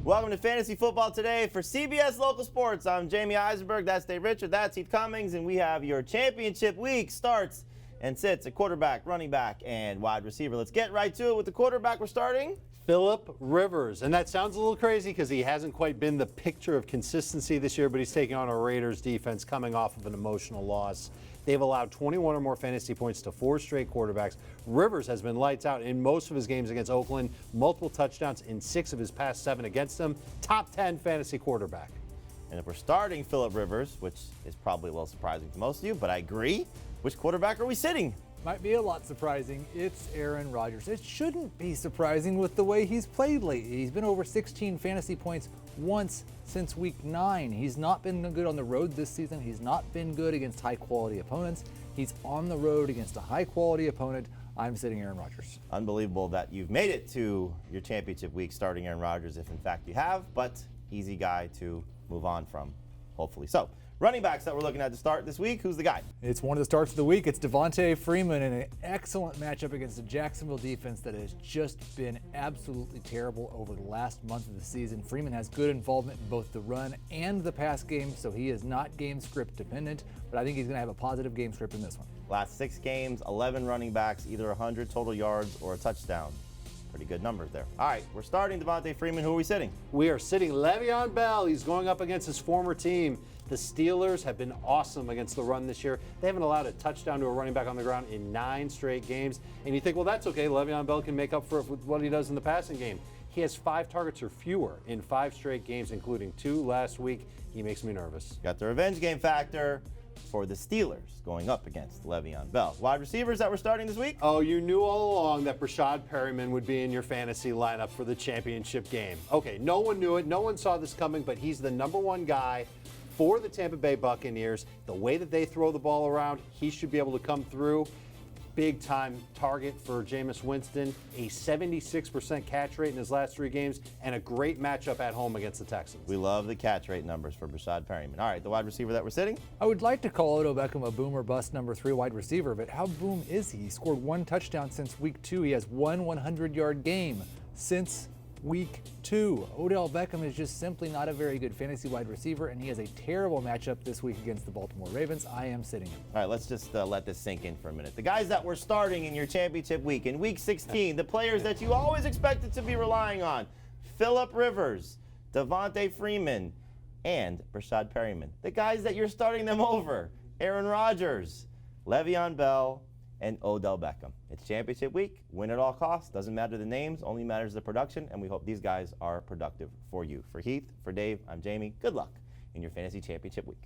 Welcome to Fantasy Football Today for CBS Local Sports. I'm Jamie Eisenberg, that's Dave Richard, that's Heath Cummings, and we have your championship week starts and sits at quarterback, running back, and wide receiver. Let's get right to it with the quarterback we're starting. Phillip Rivers. And that sounds a little crazy because he hasn't quite been the picture of consistency this year, but he's taking on a Raiders defense coming off of an emotional loss. They've allowed 21 or more fantasy points to 4 straight quarterbacks. Rivers has been lights out in most of his games against Oakland, multiple touchdowns in 6 of his past 7 against them. Top 10 fantasy quarterback. And if we're starting Phillip Rivers, which is probably a little surprising to most of you, but I agree, which quarterback are we sitting? Might be a lot surprising. It's Aaron Rodgers. It shouldn't be surprising with the way he's played lately. He's been over 16 fantasy points once since week 9. He's not been good on the road this season. He's not been good against high-quality opponents. He's on the road against a high-quality opponent. I'm sitting Aaron Rodgers. Unbelievable that you've made it to your championship week starting Aaron Rodgers, if in fact you have, but easy guy to move on from, hopefully. So, running backs that we're looking at to start this week, who's the guy? It's one of the starts of the week. It's Devonta Freeman in an excellent matchup against the Jacksonville defense that has just been absolutely terrible over the last month of the season. Freeman has good involvement in both the run and the pass game, so he is not game script dependent, but I think he's going to have a positive game script in this one. Last 6 games, 11 running backs, either 100 total yards or a touchdown. Pretty good numbers there. All right, we're starting Devonta Freeman. Who are we sitting? We are sitting Le'Veon Bell. He's going up against his former team. The Steelers have been awesome against the run this year. They haven't allowed a touchdown to a running back on the ground in 9 straight games. And you think, well, that's okay. Le'Veon Bell can make up for it with what he does in the passing game. He has 5 targets or fewer in 5 straight games, including 2 last week. He makes me nervous. Got the revenge game factor for the Steelers going up against Le'Veon Bell. Wide receivers that we're starting this week? Oh, you knew all along that Mossaad Perryman would be in your fantasy lineup for the championship game. Okay, no one knew it. No one saw this coming, but he's the #1 guy for the Tampa Bay Buccaneers. The way that they throw the ball around, he should be able to come through. Big time target for Jameis Winston, a 76% catch rate in his last 3 games, and a great matchup at home against the Texans. We love the catch rate numbers for Mossaad Perryman. All right, the wide receiver that we're sitting? I would like to call Odell Beckham a boom or bust #3 wide receiver, but how boom is he? He scored 1 touchdown since week 2. He has 1 100-yard game since week 2. Odell Beckham is just simply not a very good fantasy wide receiver, and he has a terrible matchup this week against the Baltimore Ravens. I am sitting him. All right, let's just let this sink in for a minute. The guys that we're starting in your championship week, in week 16, the players that you always expected to be relying on, Phillip Rivers, Devonta Freeman, and Mossaad Perryman. The guys that you're starting them over, Aaron Rodgers, Le'Veon Bell, and Odell Beckham. It's championship week, win at all costs. Doesn't matter the names, only matters the production, and we hope these guys are productive for you. For Heath, for Dave, I'm Jamie. Good luck in your fantasy championship week.